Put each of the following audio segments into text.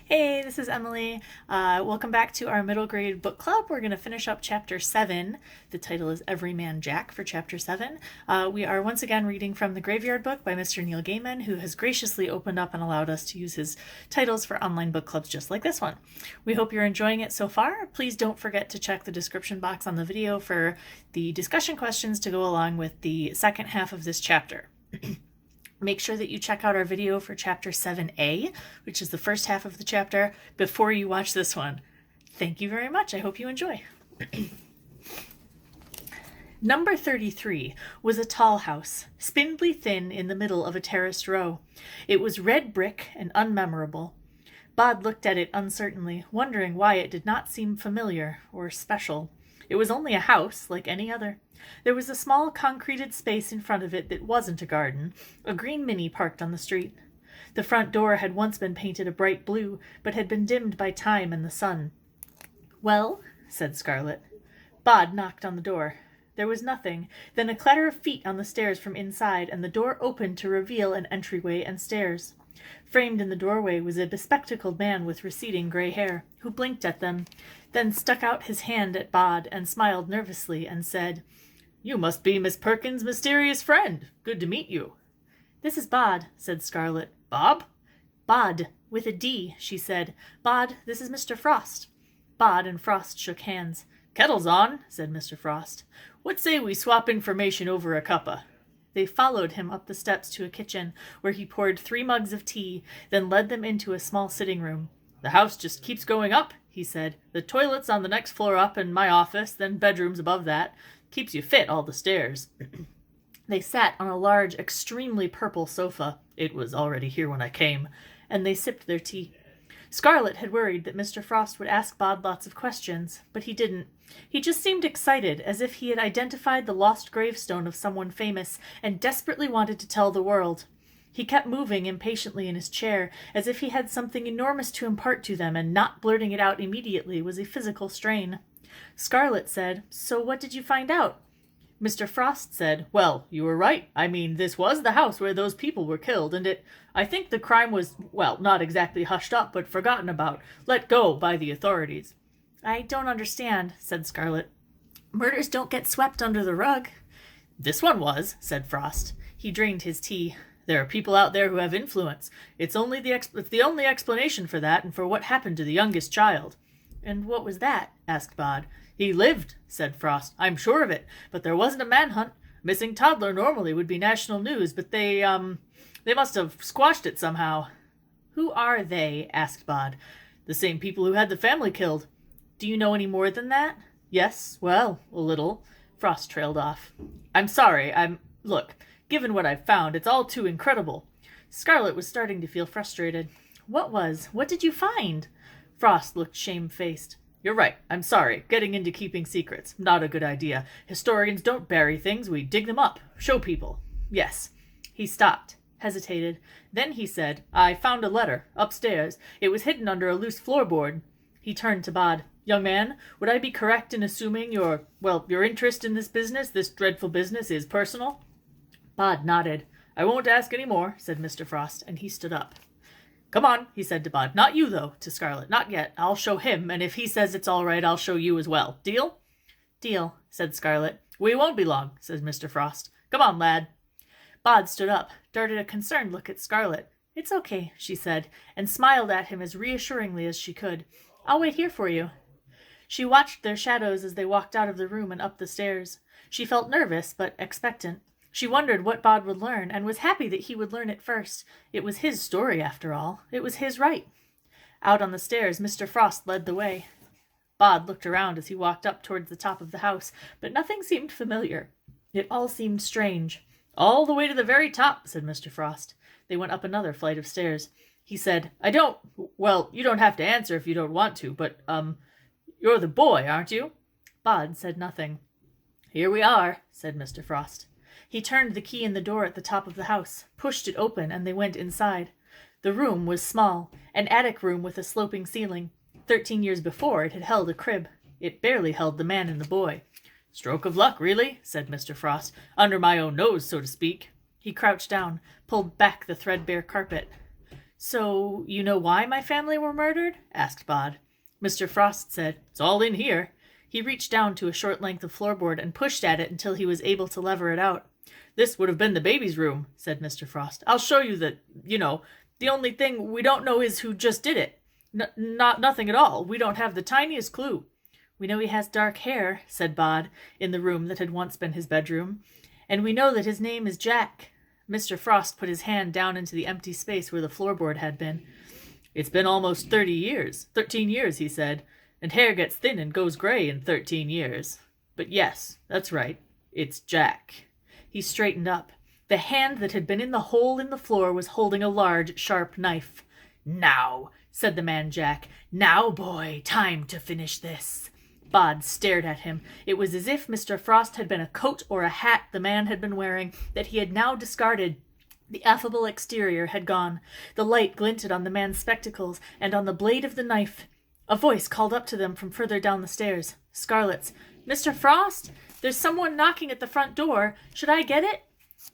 Hey, this is Emily. Welcome back to our middle grade book club. We're going to finish up chapter 7. The title is Everyman Jack for chapter 7. We are once again reading from the Graveyard book by Mr. Neil Gaiman, who has graciously opened up and allowed us to use his titles for online book clubs just like this one. We hope you're enjoying it so far. Please don't forget to check the description box on the video for the discussion questions to go along with the second half of this chapter. Make sure that you check out our video for chapter 7a, which is the first half of the chapter, before you watch this one. Thank you very much. I hope you enjoy. Number 33 was a tall house, spindly thin in the middle of a terraced row. It was red brick and unmemorable. Bod looked at it uncertainly, wondering why it did not seem familiar or special. It was only a house, like any other. There was a small concreted space in front of it that wasn't a garden, a green Mini parked on the street. The front door had once been painted a bright blue, but had been dimmed by time and the sun. "Well?" said Scarlett. Bod knocked on the door. There was nothing, then a clatter of feet on the stairs from inside, and the door opened to reveal an entryway and stairs. Framed in the doorway was a bespectacled man with receding gray hair, who blinked at them, then stuck out his hand at Bod and smiled nervously and said, "You must be Miss Perkins' mysterious friend. Good to meet you." "This is Bod," said Scarlett. "Bob?" "Bod, with a D," she said. "Bod, this is Mr. Frost." Bod and Frost shook hands. "Kettle's on," said Mr. Frost. "What say we swap information over a cuppa?" They followed him up the steps to a kitchen, where he poured 3 mugs of tea, then led them into a small sitting room. "The house just keeps going up," he said. "The toilet's on the next floor up, and my office, then bedrooms above that. Keeps you fit, all the stairs." They sat on a large, extremely purple sofa. It was already here when I came, and they sipped their tea. Scarlett had worried that Mr. Frost would ask Bod lots of questions, but he didn't. He just seemed excited, as if he had identified the lost gravestone of someone famous and desperately wanted to tell the world. He kept moving impatiently in his chair, as if he had something enormous to impart to them, and not blurting it out immediately was a physical strain. Scarlett said, "So what did you find out?" Mr. Frost said, "Well, you were right. I mean, this was the house where those people were killed, and I think the crime was, well, not exactly hushed up, but forgotten about, let go by the authorities." "I don't understand," said Scarlett. "Murders don't get swept under the rug." "This one was," said Frost. He drained his tea. "There are people out there who have influence. It's the only explanation for that and for what happened to the youngest child." "And what was that?" asked Bod. "He lived," said Frost. "I'm sure of it. But there wasn't a manhunt. Missing toddler normally would be national news, but they must have squashed it somehow." "Who are they?" asked Bod. "The same people who had the family killed." "Do you know any more than that?" "Yes, well, a little." Frost trailed off. "I'm sorry, Look, given what I've found, it's all too incredible." Scarlett was starting to feel frustrated. What did you find?" Frost looked shamefaced. "You're right, I'm sorry. Getting into keeping secrets. Not a good idea. Historians don't bury things, we dig them up. Show people. Yes." He stopped, hesitated. Then he said, "I found a letter, upstairs. It was hidden under a loose floorboard." He turned to Bod. "Young man, would I be correct in assuming your interest in this business, this dreadful business, is personal?" Bod nodded. "I won't ask any more," said Mr. Frost, and he stood up. "Come on," he said to Bod. "Not you, though," to Scarlett. "Not yet. I'll show him, and if he says it's all right, I'll show you as well. Deal?" "Deal," said Scarlett. "We won't be long," said Mr. Frost. "Come on, lad." Bod stood up, darted a concerned look at Scarlett. "It's okay," she said, and smiled at him as reassuringly as she could. "I'll wait here for you." She watched their shadows as they walked out of the room and up the stairs. She felt nervous, but expectant. She wondered what Bod would learn, and was happy that he would learn it first. It was his story, after all. It was his right. Out on the stairs, Mr. Frost led the way. Bod looked around as he walked up towards the top of the house, but nothing seemed familiar. It all seemed strange. "All the way to the very top," said Mr. Frost. They went up another flight of stairs. He said, you don't have to answer if you don't want to, but, you're the boy, aren't you?" Bod said nothing. "Here we are," said Mr. Frost. He turned the key in the door at the top of the house, pushed it open, and they went inside. The room was small, an attic room with a sloping ceiling. 13 years before, it had held a crib. It barely held the man and the boy. "Stroke of luck, really," said Mr. Frost. "Under my own nose, so to speak." He crouched down, pulled back the threadbare carpet. So, you know why my family were murdered? Asked Bod. Mr. Frost said, It's all in here. He reached down to a short length of floorboard and pushed at it until he was able to lever it out. This would have been the baby's room, said Mr. Frost. I'll show you that, the only thing we don't know is who just did it. Nothing at all. We don't have the tiniest clue. We know he has dark hair, said Bod, in the room that had once been his bedroom. And we know that his name is Jack. Mr. Frost put his hand down into the empty space where the floorboard had been. It's been almost 13 years, he said, and hair gets thin and goes gray in 13 years. But yes, that's right, it's Jack. He straightened up. The hand that had been in the hole in the floor was holding a large, sharp knife. Now, said the man Jack, now, boy, time to finish this. Bod stared at him. It was as if Mr. Frost had been a coat or a hat the man had been wearing that he had now discarded. The affable exterior had gone. The light glinted on the man's spectacles and on the blade of the knife. A voice called up to them from further down the stairs. Scarlett's. Mr. Frost? There's someone knocking at the front door. Should I get it?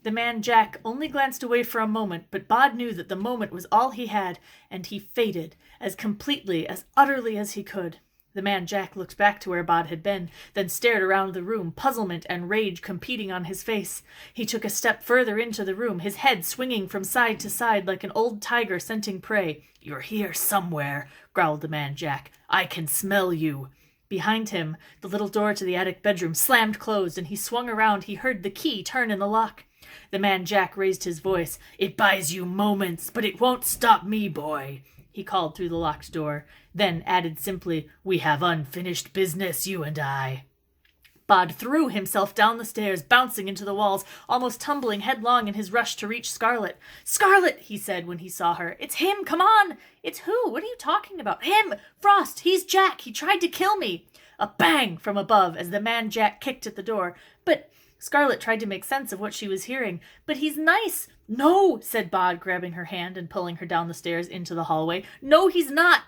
The man Jack only glanced away for a moment, but Bod knew that the moment was all he had, and he faded, as completely, as utterly as he could. The man Jack looked back to where Bod had been, then stared around the room, puzzlement and rage competing on his face. He took a step further into the room, his head swinging from side to side like an old tiger scenting prey. You're here somewhere, growled the man Jack. I can smell you. Behind him, the little door to the attic bedroom slammed closed, and he swung around. He heard the key turn in the lock. The man Jack raised his voice. It buys you moments, but it won't stop me, boy, he called through the locked door, then added simply, We have unfinished business, you and I. Bod threw himself down the stairs, bouncing into the walls, almost tumbling headlong in his rush to reach Scarlett. Scarlett, he said when he saw her. It's him, come on! It's who? What are you talking about? Him! Frost! He's Jack! He tried to kill me! A bang from above as the man Jack kicked at the door. But Scarlett tried to make sense of what she was hearing. But he's nice! No, said Bod, grabbing her hand and pulling her down the stairs into the hallway. No, he's not!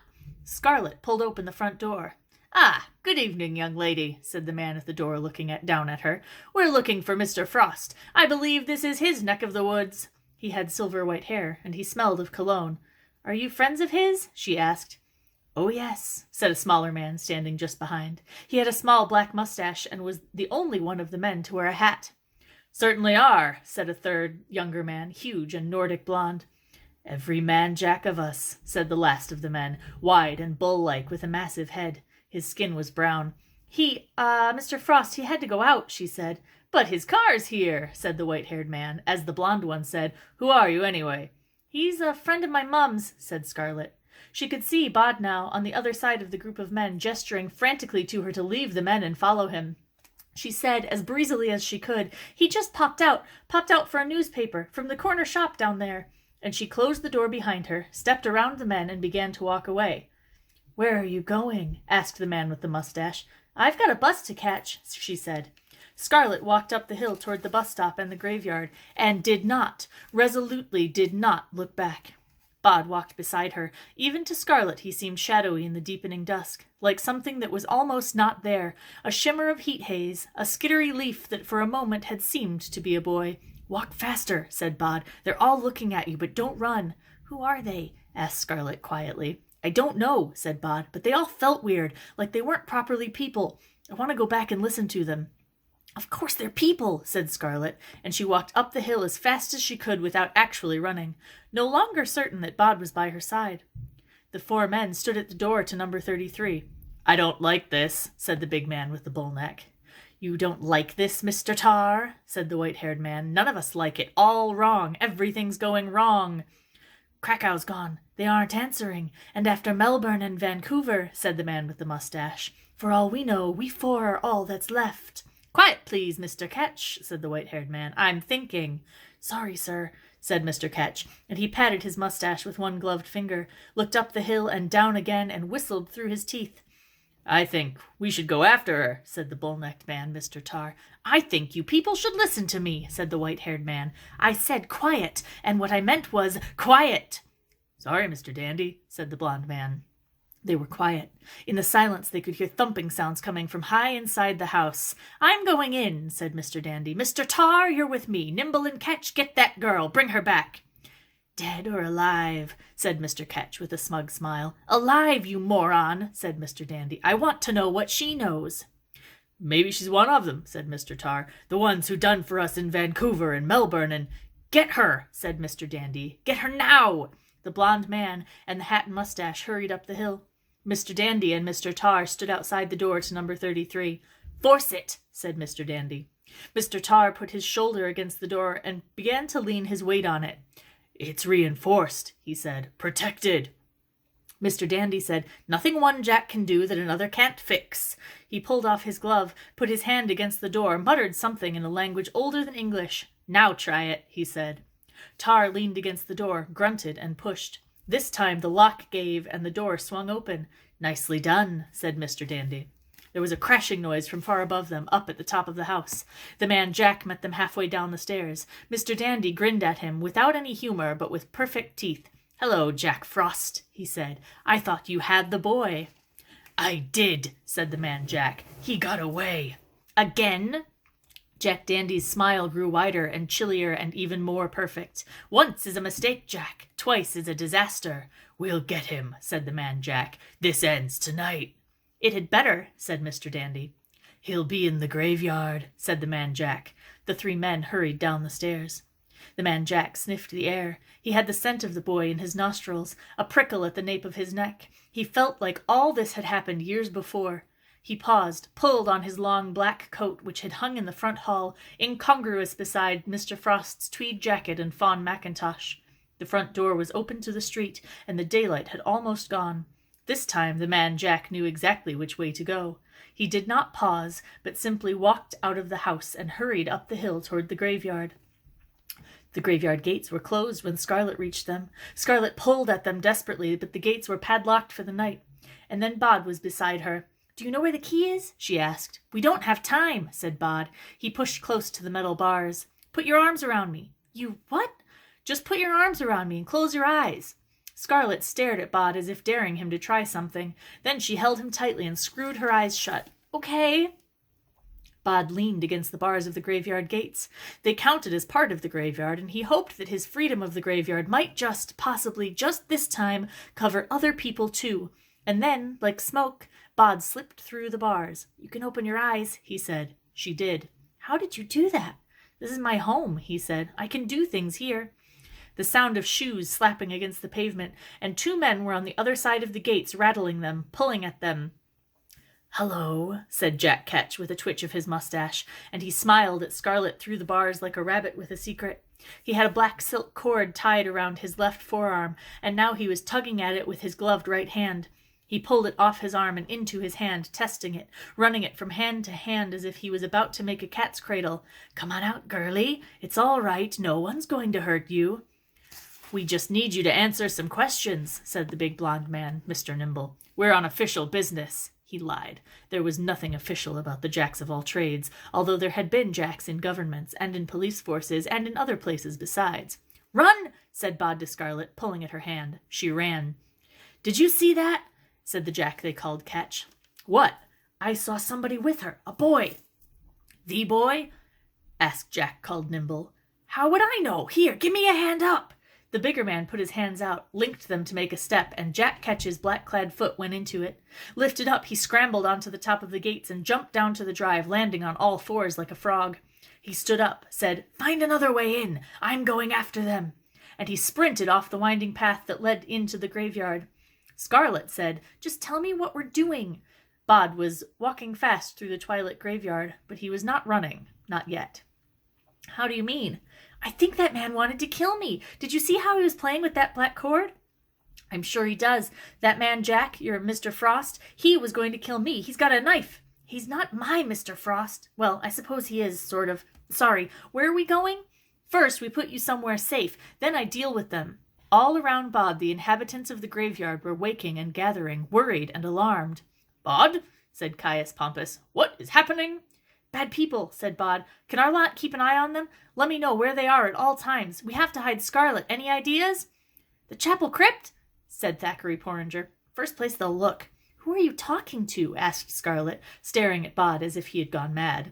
Scarlett pulled open the front door. Ah, good evening, young lady, said the man at the door, looking down at her. We're looking for Mr. Frost. I believe this is his neck of the woods. He had silver-white hair, and he smelled of cologne. Are you friends of his? She asked. Oh, yes, said a smaller man standing just behind. He had a small black mustache and was the only one of the men to wear a hat. Certainly are, said a third, younger man, huge and Nordic blonde. Every man Jack of us, said the last of the men, wide and bull-like with a massive head. His skin was brown. Mr. Frost, he had to go out, she said. But his car's here, said the white-haired man, as the blonde one said. Who are you, anyway? He's a friend of my mum's, said Scarlett. She could see Bod now, on the other side of the group of men, gesturing frantically to her to leave the men and follow him. She said, as breezily as she could, He just popped out for a newspaper, from the corner shop down there. And she closed the door behind her, stepped around the men, and began to walk away. Where are you going? Asked the man with the mustache. I've got a bus to catch, she said. Scarlett walked up the hill toward the bus stop and the graveyard, and resolutely did not look back. Bod walked beside her. Even to Scarlett he seemed shadowy in the deepening dusk, like something that was almost not there, a shimmer of heat haze, a skittery leaf that for a moment had seemed to be a boy. Walk faster, said Bod. They're all looking at you, but don't run. Who are they? Asked Scarlett quietly. I don't know, said Bod, but they all felt weird, like they weren't properly people. I want to go back and listen to them. Of course they're people, said Scarlett, and she walked up the hill as fast as she could without actually running, no longer certain that Bod was by her side. The four men stood at the door to number 33. I don't like this, said the big man with the bull neck. You don't like this, Mr. Tar, said the white-haired man. None of us like it. All wrong. Everything's going wrong. Krakow's gone. They aren't answering. And after Melbourne and Vancouver, said the man with the mustache. For all we know, we four are all that's left. Quiet, please, Mr. Ketch, said the white-haired man. I'm thinking. Sorry, sir, said Mr. Ketch, and he patted his mustache with one gloved finger, looked up the hill and down again, and whistled through his teeth. I think we should go after her, said the bull-necked man, Mr. Tar. I think you people should listen to me, said the white-haired man. I said quiet, and what I meant was quiet. Sorry, Mr. Dandy, said the blond man. They were quiet. In the silence they could hear thumping sounds coming from high inside the house. I'm going in, said Mr. Dandy. Mr. Tar, you're with me. Nimble and Ketch, get that girl. Bring her back. Dead or alive? Said Mr. Ketch with a smug smile. Alive, you moron, said Mr. Dandy. I want to know what she knows. Maybe she's one of them, said Mr. Tar. The ones who done for us in Vancouver and Melbourne and... Get her, said Mr. Dandy. Get her now! The blond man and the hat and mustache hurried up the hill. Mr. Dandy and Mr. Tar stood outside the door to number 33. Force it, said Mr. Dandy. Mr. Tar put his shoulder against the door and began to lean his weight on it. It's reinforced, he said. Protected. Mr. Dandy said, Nothing one Jack can do that another can't fix. He pulled off his glove, put his hand against the door, muttered something in a language older than English. Now try it, he said. Tar leaned against the door, grunted, and pushed. This time the lock gave, and the door swung open. Nicely done, said Mr. Dandy. There was a crashing noise from far above them, up at the top of the house. The man Jack met them halfway down the stairs. Mr. Dandy grinned at him, without any humor, but with perfect teeth. Hello, Jack Frost, he said. I thought you had the boy. I did, said the man Jack. He got away. Again? Jack Dandy's smile grew wider and chillier and even more perfect. Once is a mistake, Jack. Twice is a disaster. We'll get him, said the man Jack. This ends tonight. It had better, said Mr. Dandy. He'll be in the graveyard, said the man Jack. The three men hurried down the stairs. The man Jack sniffed the air. He had the scent of the boy in his nostrils, a prickle at the nape of his neck. He felt like all this had happened years before. He paused, pulled on his long black coat, which had hung in the front hall, incongruous beside Mr. Frost's tweed jacket and fawn mackintosh. The front door was open to the street, and the daylight had almost gone. This time the man Jack knew exactly which way to go. He did not pause, but simply walked out of the house and hurried up the hill toward the graveyard. The graveyard gates were closed when Scarlett reached them. Scarlett pulled at them desperately, but the gates were padlocked for the night. And then Bod was beside her. Do you know where the key is? She asked. We don't have time, said Bod. He pushed close to the metal bars. Put your arms around me. You what? Just put your arms around me and close your eyes. Scarlett stared at Bod as if daring him to try something. Then she held him tightly and screwed her eyes shut. Okay. Bod leaned against the bars of the graveyard gates. They counted as part of the graveyard, and he hoped that his freedom of the graveyard might possibly just this time, cover other people too. And then, like smoke, Bod slipped through the bars. You can open your eyes, he said. She did. How did you do that? This is my home, he said. I can do things here. The sound of shoes slapping against the pavement, and two men were on the other side of the gates, rattling them, pulling at them. Hello, said Jack Ketch with a twitch of his mustache, and he smiled at Scarlett through the bars like a rabbit with a secret. He had a black silk cord tied around his left forearm, and now he was tugging at it with his gloved right hand. He pulled it off his arm and into his hand, testing it, running it from hand to hand as if he was about to make a cat's cradle. Come on out, girlie. It's all right. No one's going to hurt you. We just need you to answer some questions, said the big blond man, Mr. Nimble. We're on official business. He lied. There was nothing official about the Jacks of all trades, although there had been Jacks in governments and in police forces and in other places besides. Run, said Bod to Scarlett, pulling at her hand. She ran. Did you see that? Said the Jack they called Ketch. What? I saw somebody with her, a boy. The boy? Asked Jack called Nimble. How would I know? Here, give me a hand up. The bigger man put his hands out, linked them to make a step, and Jack Ketch's black-clad foot went into it. Lifted up, he scrambled onto the top of the gates and jumped down to the drive, landing on all fours like a frog. He stood up, said, Find another way in. I'm going after them. And he sprinted off the winding path that led into the graveyard. Scarlett said, Just tell me what we're doing. Bod was walking fast through the twilit graveyard, but he was not running, not yet. How do you mean? I think that man wanted to kill me. Did you see how he was playing with that black cord? I'm sure he does. That man Jack, your Mr. Frost, he was going to kill me. He's got a knife. He's not my Mr. Frost. Well, I suppose he is, sort of. Sorry, where are we going? First, we put you somewhere safe. Then I deal with them. All around Bod, the inhabitants of the graveyard were waking and gathering, worried and alarmed. Bod, said Caius Pompous, what is happening? Bad people, said Bod. Can our lot keep an eye on them? Let me know where they are at all times. We have to hide Scarlett. Any ideas? The chapel crypt, said Thackeray Porringer. First place they'll look. Who are you talking to? Asked Scarlett, staring at Bod as if he had gone mad.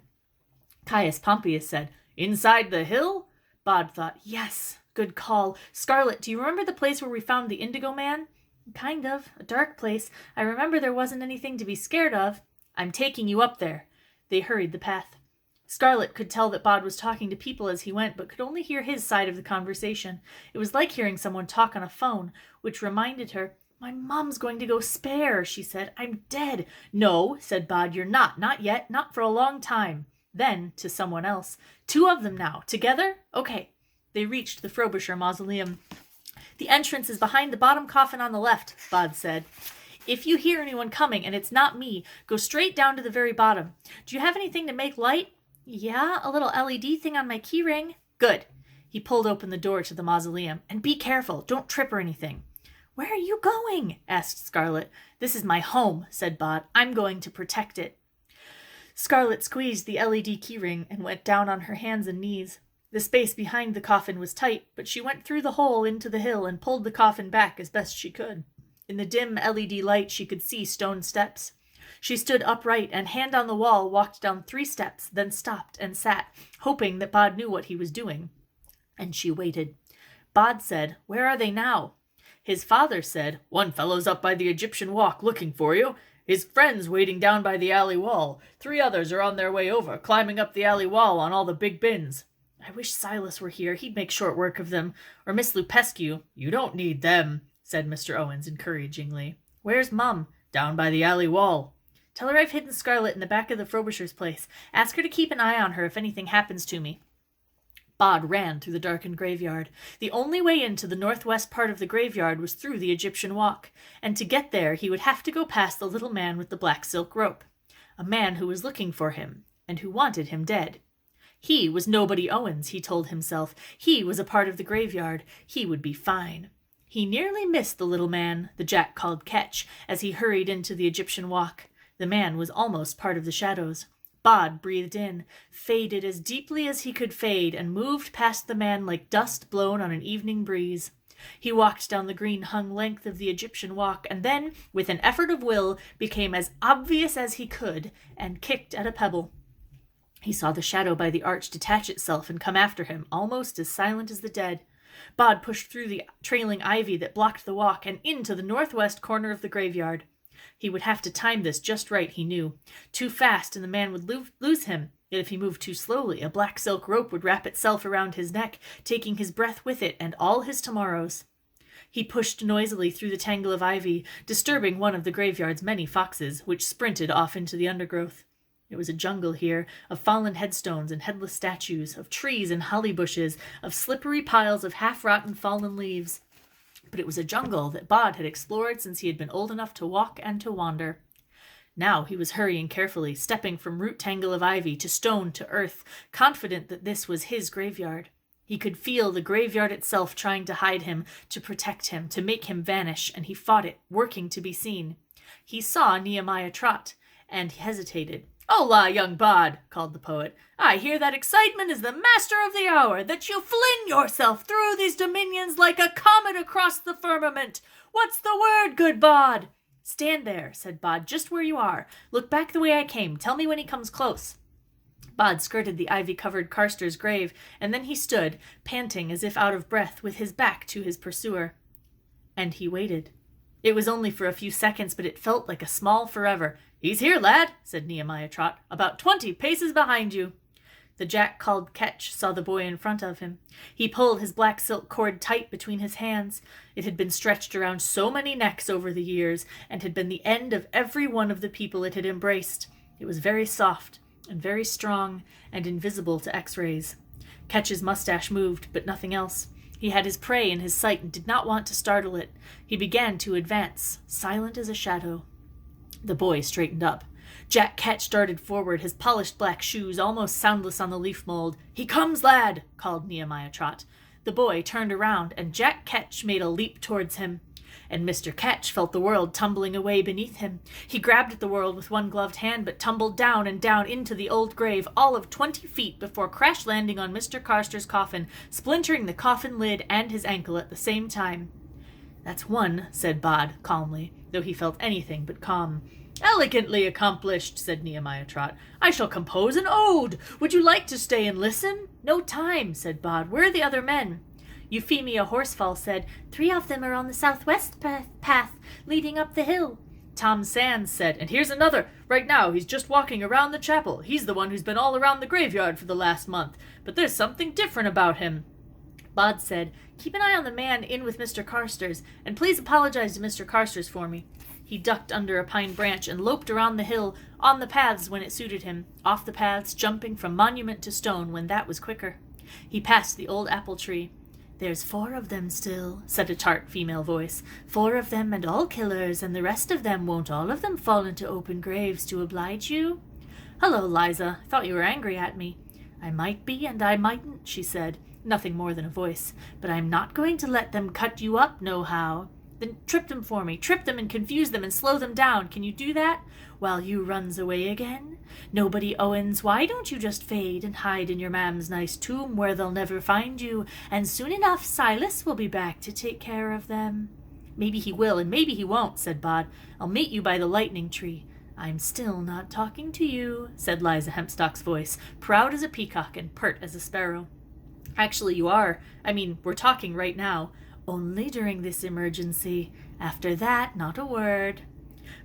Caius Pompeius said, Inside the hill? Bod thought, yes. Good call. Scarlett, do you remember the place where we found the Indigo Man? Kind of. A dark place. I remember there wasn't anything to be scared of. I'm taking you up there. They hurried the path. Scarlett could tell that Bod was talking to people as he went, but could only hear his side of the conversation. It was like hearing someone talk on a phone, which reminded her, My mom's going to go spare, she said. I'm dead. No, said Bod, you're not. Not yet. Not for a long time. Then, to someone else, 2 of them now. Together? Okay. They reached the Frobisher mausoleum. The entrance is behind the bottom coffin on the left, Bod said. If you hear anyone coming and it's not me, go straight down to the very bottom. Do you have anything to make light? Yeah, a little LED thing on my keyring. Good. He pulled open the door to the mausoleum. And be careful. Don't trip or anything. Where are you going? Asked Scarlett. This is my home, said Bod. I'm going to protect it. Scarlett squeezed the LED keyring and went down on her hands and knees. The space behind the coffin was tight, but she went through the hole into the hill and pulled the coffin back as best she could. In the dim LED light, she could see stone steps. She stood upright and, hand on the wall, walked down 3 steps, then stopped and sat, hoping that Bod knew what he was doing. And she waited. Bod said, Where are they now? His father said, One fellow's up by the Egyptian walk looking for you. His friend's waiting down by the alley wall. 3 others are on their way over, climbing up the alley wall on all the big bins. I wish Silas were here. He'd make short work of them. Or Miss Lupescu. You don't need them, said Mr. Owens encouragingly. Where's Mum? Down by the alley wall. Tell her I've hidden Scarlett in the back of the Frobisher's place. Ask her to keep an eye on her if anything happens to me. Bod ran through the darkened graveyard. The only way into the northwest part of the graveyard was through the Egyptian walk, and to get there he would have to go past the little man with the black silk rope, a man who was looking for him, and who wanted him dead. He was nobody Owens, he told himself. He was a part of the graveyard. He would be fine. He nearly missed the little man, the Jack called Ketch, as he hurried into the Egyptian walk. The man was almost part of the shadows. Bod breathed in, faded as deeply as he could fade, and moved past the man like dust blown on an evening breeze. He walked down the green-hung length of the Egyptian walk, and then, with an effort of will, became as obvious as he could, and kicked at a pebble. He saw the shadow by the arch detach itself and come after him, almost as silent as the dead. Bod pushed through the trailing ivy that blocked the walk and into the northwest corner of the graveyard. He would have to time this just right, he knew. Too fast and the man would lose him. Yet if he moved too slowly, a black silk rope would wrap itself around his neck, taking his breath with it and all his tomorrows. He pushed noisily through the tangle of ivy, disturbing one of the graveyard's many foxes, which sprinted off into the undergrowth. It was a jungle here, of fallen headstones and headless statues, of trees and holly bushes, of slippery piles of half-rotten fallen leaves. But it was a jungle that Bod had explored since he had been old enough to walk and to wander. Now he was hurrying carefully, stepping from root tangle of ivy to stone to earth, confident that this was his graveyard. He could feel the graveyard itself trying to hide him, to protect him, to make him vanish, and he fought it, working to be seen. He saw Nehemiah Trot, and hesitated. "Hola, young Bod," called the poet. "I hear that excitement is the master of the hour, that you fling yourself through these dominions like a comet across the firmament. What's the word, good Bod?" "Stand there," said Bod, "just where you are. Look back the way I came. Tell me when he comes close." Bod skirted the ivy-covered Carster's grave, and then he stood, panting as if out of breath, with his back to his pursuer. And he waited. It was only for a few seconds, but it felt like a small forever. "He's here, lad," said Nehemiah Trot, "about 20 paces behind you." The Jack called Ketch saw the boy in front of him. He pulled his black silk cord tight between his hands. It had been stretched around so many necks over the years, and had been the end of every one of the people it had embraced. It was very soft, and very strong, and invisible to X-rays. Ketch's mustache moved, but nothing else. He had his prey in his sight and did not want to startle it. He began to advance, silent as a shadow. The boy straightened up. Jack Ketch darted forward, his polished black shoes almost soundless on the leaf mold. "He comes, lad!" called Nehemiah Trot. The boy turned around, and Jack Ketch made a leap towards him. And Mr. Ketch felt the world tumbling away beneath him. He grabbed at the world with one gloved hand, but tumbled down and down into the old grave, all of 20 feet before crash-landing on Mr. Carster's coffin, splintering the coffin lid and his ankle at the same time. "That's one," said Bod, calmly, though he felt anything but calm. "Elegantly accomplished," said Nehemiah Trot. "I shall compose an ode. Would you like to stay and listen?" "No time," said Bod. "Where are the other men?" Euphemia Horsefall said, 3 of them are on the southwest path, leading up the hill. Tom Sands said, and here's another. Right now, he's just walking around the chapel. He's the one who's been all around the graveyard for the last month. But there's something different about him. Bod said, keep an eye on the man in with Mr. Carstairs, and please apologize to Mr. Carstairs for me. He ducked under a pine branch and loped around the hill, on the paths when it suited him, off the paths, jumping from monument to stone when that was quicker. He passed the old apple tree. There's 4 of them still, said a tart female voice. 4 of them and all killers, and the rest of them won't all of them fall into open graves to oblige you? Hello, Liza. I thought you were angry at me. I might be and I mightn't, she said. Nothing more than a voice. But I'm not going to let them cut you up nohow. Then trip them for me. Trip them and confuse them and slow them down. Can you do that? While you runs away again? Nobody Owens, why don't you just fade and hide in your mam's nice tomb where they'll never find you, and soon enough Silas will be back to take care of them. Maybe he will, and maybe he won't, said Bod. I'll meet you by the lightning tree. I'm still not talking to you, said Liza Hempstock's voice, proud as a peacock and pert as a sparrow. Actually, you are. I mean, we're talking right now. Only during this emergency. After that, not a word.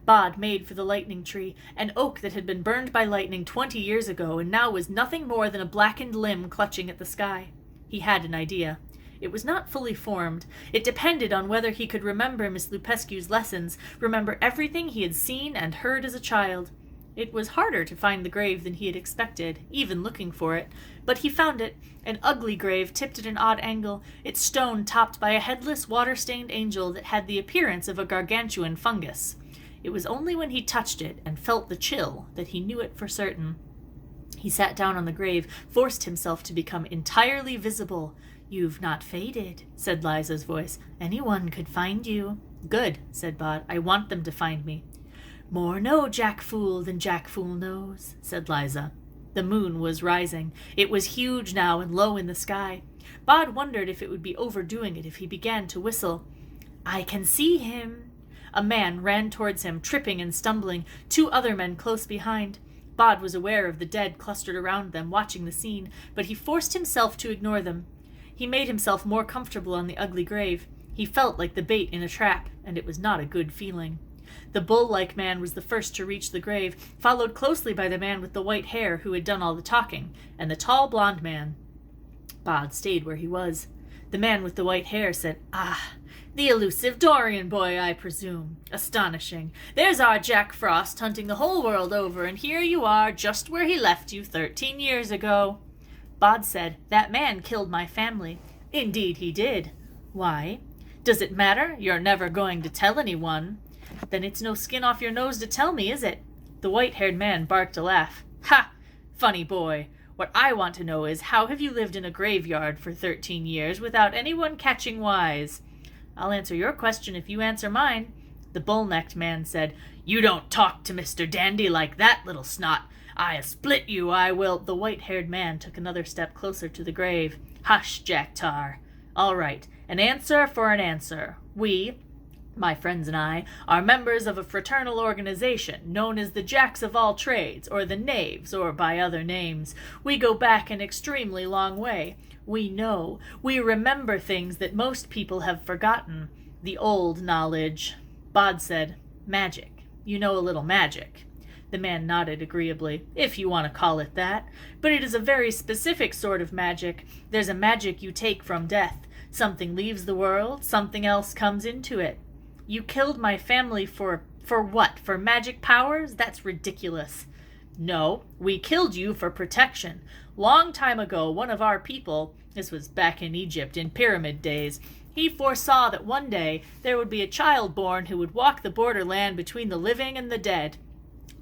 Bod made for the lightning tree, an oak that had been burned by lightning 20 years ago and now was nothing more than a blackened limb clutching at the sky. He had an idea. It was not fully formed. It depended on whether he could remember Miss Lupescu's lessons, remember everything he had seen and heard as a child. It was harder to find the grave than he had expected, even looking for it, but he found it, an ugly grave tipped at an odd angle, its stone topped by a headless, water-stained angel that had the appearance of a gargantuan fungus. It was only when he touched it and felt the chill that he knew it for certain. He sat down on the grave, forced himself to become entirely visible. You've not faded, said Liza's voice. Anyone could find you. Good, said Bod. I want them to find me. More know Jack Fool than Jack Fool knows, said Liza. The moon was rising. It was huge now and low in the sky. Bod wondered if it would be overdoing it if he began to whistle. I can see him. A man ran towards him, tripping and stumbling, 2 other men close behind. Bod was aware of the dead clustered around them, watching the scene, but he forced himself to ignore them. He made himself more comfortable on the ugly grave. He felt like the bait in a trap, and it was not a good feeling. The bull-like man was the first to reach the grave, followed closely by the man with the white hair who had done all the talking, and the tall blond man. Bod stayed where he was. The man with the white hair said, Ah, the elusive Dorian boy, I presume. Astonishing. There's our Jack Frost hunting the whole world over, and here you are, just where he left you 13 years ago. Bod said, That man killed my family. Indeed he did. Why? Does it matter? You're never going to tell anyone. Then it's no skin off your nose to tell me, is it? The white-haired man barked a laugh. Ha! Funny boy. What I want to know is, how have you lived in a graveyard for 13 years without anyone catching wise? I'll answer your question if you answer mine. The bull-necked man said, You don't talk to Mr. Dandy like that, little snot. I'll split you, I will. The white-haired man took another step closer to the grave. Hush, Jack Tar. All right, an answer for an answer. We, my friends and I, are members of a fraternal organization known as the Jacks of all Trades, or the Knaves, or by other names. We go back an extremely long way. We know, we remember things that most people have forgotten. The old knowledge. Bod said, Magic. You know a little magic. The man nodded agreeably, if you want to call it that. But it is a very specific sort of magic. There's a magic you take from death. Something leaves the world, something else comes into it. You killed my family for what? For magic powers? That's ridiculous. No, we killed you for protection. Long time ago, one of our people, this was back in Egypt in pyramid days, he foresaw that one day there would be a child born who would walk the borderland between the living and the dead.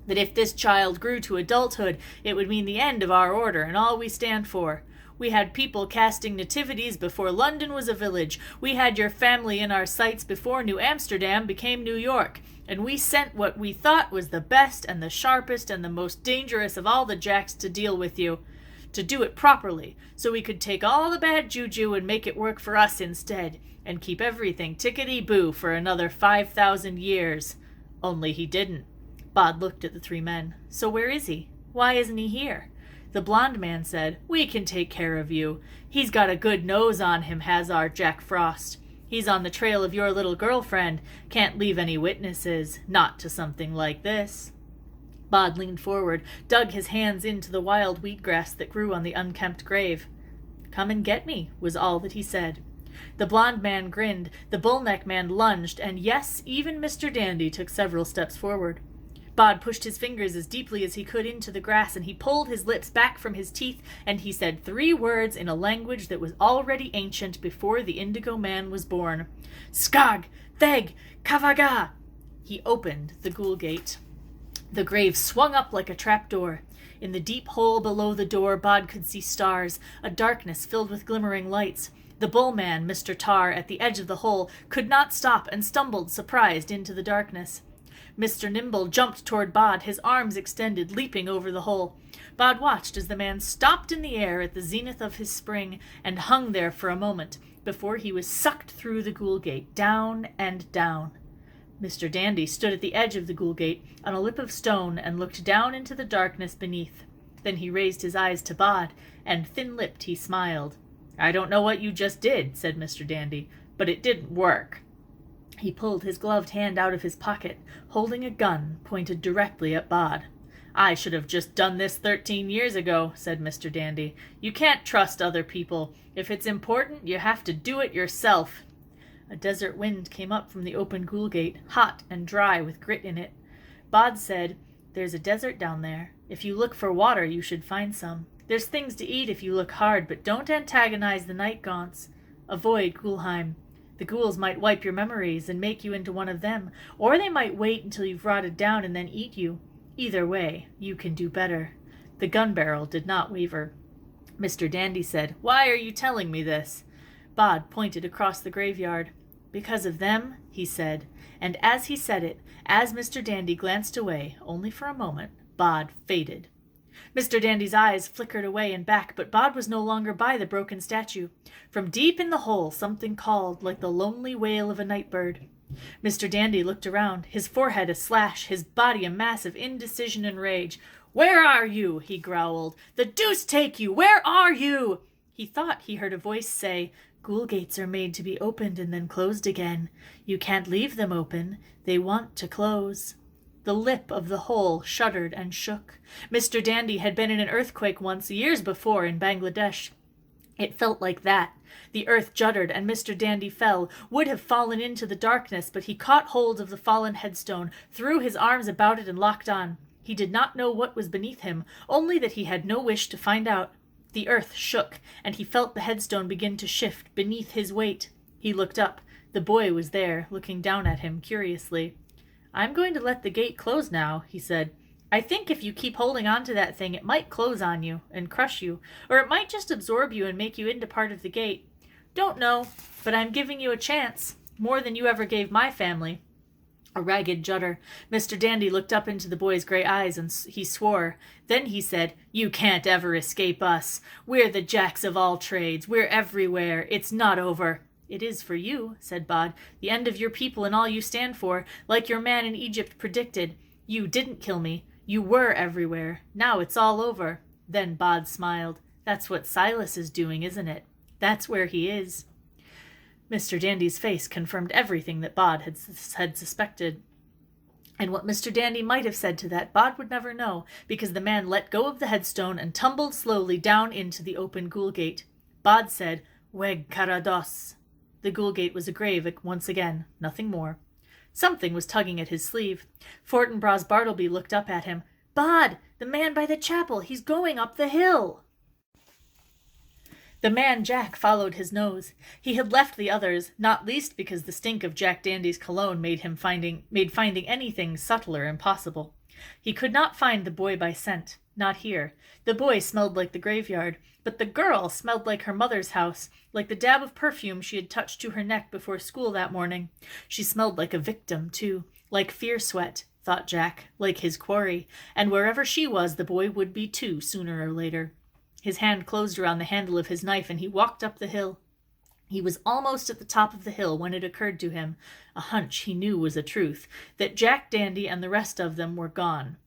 That if this child grew to adulthood, it would mean the end of our order and all we stand for. We had people casting nativities before London was a village. We had your family in our sights before New Amsterdam became New York. And we sent what we thought was the best and the sharpest and the most dangerous of all the Jacks to deal with you. To do it properly, so we could take all the bad juju and make it work for us instead, and keep everything tickety-boo for another 5,000 years. Only he didn't. Bod looked at the 3 men. So where is he? Why isn't he here? The blond man said, "We can take care of you. He's got a good nose on him, has our Jack Frost. He's on the trail of your little girlfriend. Can't leave any witnesses, not to something like this." Bod leaned forward, dug his hands into the wild wheatgrass that grew on the unkempt grave. "Come and get me," was all that he said. The blond man grinned, the bullneck man lunged, and yes, even Mr. Dandy took several steps forward. Bod pushed his fingers as deeply as he could into the grass, and he pulled his lips back from his teeth, and he said 3 words in a language that was already ancient before the Indigo Man was born. "Skag, Theg, Kavaga!" He opened the ghoul gate. The grave swung up like a trapdoor. In the deep hole below the door, Bod could see stars, a darkness filled with glimmering lights. The bullman, Mr. Tar, at the edge of the hole, could not stop and stumbled, surprised, into the darkness. Mr. Nimble jumped toward Bod, his arms extended, leaping over the hole. Bod watched as the man stopped in the air at the zenith of his spring and hung there for a moment before he was sucked through the ghoul gate, down and down. Mr. Dandy stood at the edge of the ghoul gate on a lip of stone and looked down into the darkness beneath. Then he raised his eyes to Bod, and thin-lipped he smiled. "I don't know what you just did," said Mr. Dandy, "but it didn't work." He pulled his gloved hand out of his pocket, holding a gun pointed directly at Bod. "I should have just done this 13 years ago," said Mr. Dandy. "You can't trust other people. If it's important, you have to do it yourself." A desert wind came up from the open ghoul gate, hot and dry with grit in it. Bod said, "There's a desert down there. If you look for water, you should find some. There's things to eat if you look hard, but don't antagonize the night gaunts. Avoid Ghoulheim. The ghouls might wipe your memories and make you into one of them, or they might wait until you've rotted down and then eat you. Either way, you can do better." The gun barrel did not waver. Mr. Dandy said, "Why are you telling me this?" Bod pointed across the graveyard. "Because of them," he said, and as he said it, as Mr. Dandy glanced away, only for a moment, Bod faded. Mr. Dandy's eyes flickered away and back, but Bod was no longer by the broken statue. From deep in the hole something called like the lonely wail of a night bird. Mr. Dandy looked around, his forehead a slash, his body a mass of indecision and rage. "Where are you?" he growled. "The deuce take you! Where are you?" He thought he heard a voice say, "Ghoul gates are made to be opened and then closed again. You can't leave them open. They want to close." The lip of the hole shuddered and shook. Mr. Dandy had been in an earthquake once, years before, in Bangladesh. It felt like that. The earth juddered, and Mr. Dandy fell, would have fallen into the darkness, but he caught hold of the fallen headstone, threw his arms about it, and locked on. He did not know what was beneath him, only that he had no wish to find out. The earth shook, and he felt the headstone begin to shift beneath his weight. He looked up. The boy was there, looking down at him curiously. "I'm going to let the gate close now," he said. "I think if you keep holding on to that thing, it might close on you and crush you, or it might just absorb you and make you into part of the gate. Don't know, but I'm giving you a chance, more than you ever gave my family." A ragged judder. Mr. Dandy looked up into the boy's gray eyes, and he swore. Then he said, "You can't ever escape us. We're the jacks of all trades. We're everywhere. It's not over." "It is for you," said Bod. "The end of your people and all you stand for, like your man in Egypt predicted. You didn't kill me. You were everywhere. Now it's all over." Then Bod smiled. "That's what Silas is doing, isn't it? That's where he is." Mr. Dandy's face confirmed everything that Bod had suspected. And what Mr. Dandy might have said to that, Bod would never know, because the man let go of the headstone and tumbled slowly down into the open ghoul gate. Bod said, "Weg Karados." The ghoul gate was a grave once again, nothing more. Something was tugging at his sleeve. Fortinbras Bartleby looked up at him. "Bod, the man by the chapel, he's going up the hill." The man Jack followed his nose. He had left the others, not least because the stink of Jack Dandy's cologne made finding anything subtler impossible. He could not find the boy by scent, not here. The boy smelled like the graveyard, but the girl smelled like her mother's house, like the dab of perfume she had touched to her neck before school that morning. She smelled like a victim, too, like fear sweat, thought Jack, like his quarry, and wherever she was the boy would be too, sooner or later. His hand closed around the handle of his knife, and he walked up the hill. He was almost at the top of the hill when it occurred to him, a hunch he knew was a truth, that Jack Dandy and the rest of them were gone.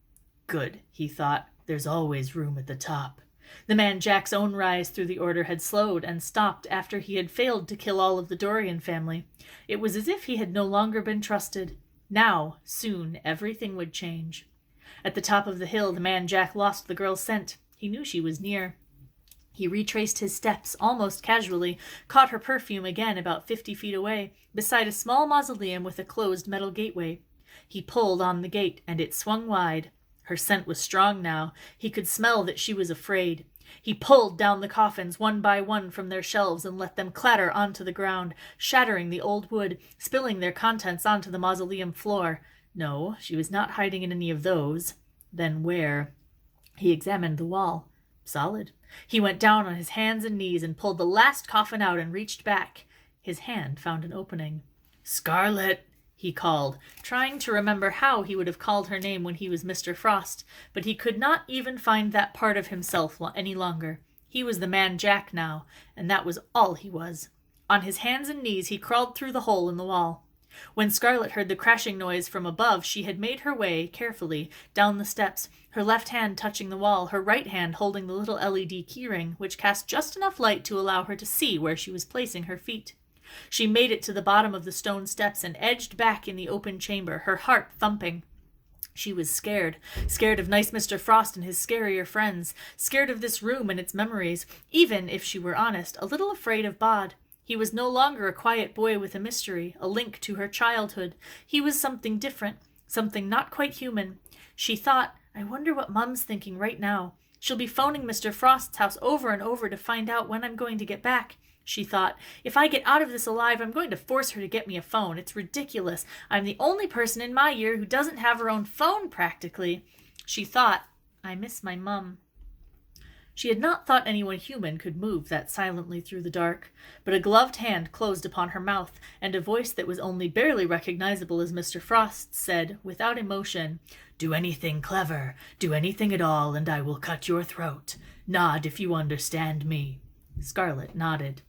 Good, he thought, there's always room at the top. The man Jack's own rise through the order had slowed and stopped after he had failed to kill all of the Dorian family. It was as if he had no longer been trusted. Now, soon, everything would change. At the top of the hill, the man Jack lost the girl's scent. He knew she was near. He retraced his steps almost casually, caught her perfume again about 50 feet away, beside a small mausoleum with a closed metal gateway. He pulled on the gate, and it swung wide. Her scent was strong now. He could smell that she was afraid. He pulled down the coffins one by one from their shelves and let them clatter onto the ground, shattering the old wood, spilling their contents onto the mausoleum floor. No, she was not hiding in any of those. Then where? He examined the wall. Solid. He went down on his hands and knees and pulled the last coffin out and reached back. His hand found an opening. "Scarlett," he called, trying to remember how he would have called her name when he was Mr. Frost, but he could not even find that part of himself any longer. He was the man Jack now, and that was all he was. On his hands and knees he crawled through the hole in the wall. When Scarlett heard the crashing noise from above, she had made her way, carefully, down the steps, her left hand touching the wall, her right hand holding the little LED keyring, which cast just enough light to allow her to see where she was placing her feet. She made it to the bottom of the stone steps and edged back in the open chamber, her heart thumping. She was scared. Scared of nice Mr. Frost and his scarier friends. Scared of this room and its memories. Even, if she were honest, a little afraid of Bod. He was no longer a quiet boy with a mystery, a link to her childhood. He was something different, something not quite human. She thought, I wonder what Mum's thinking right now. She'll be phoning Mr. Frost's house over and over to find out when I'm going to get back. She thought, if I get out of this alive, I'm going to force her to get me a phone. It's ridiculous. I'm the only person in my year who doesn't have her own phone, practically. She thought, I miss my mum. She had not thought anyone human could move that silently through the dark, but a gloved hand closed upon her mouth, and a voice that was only barely recognizable as Mr. Frost's said, without emotion, Do anything clever, do anything at all, and I will cut your throat. Nod if you understand me. Scarlett nodded.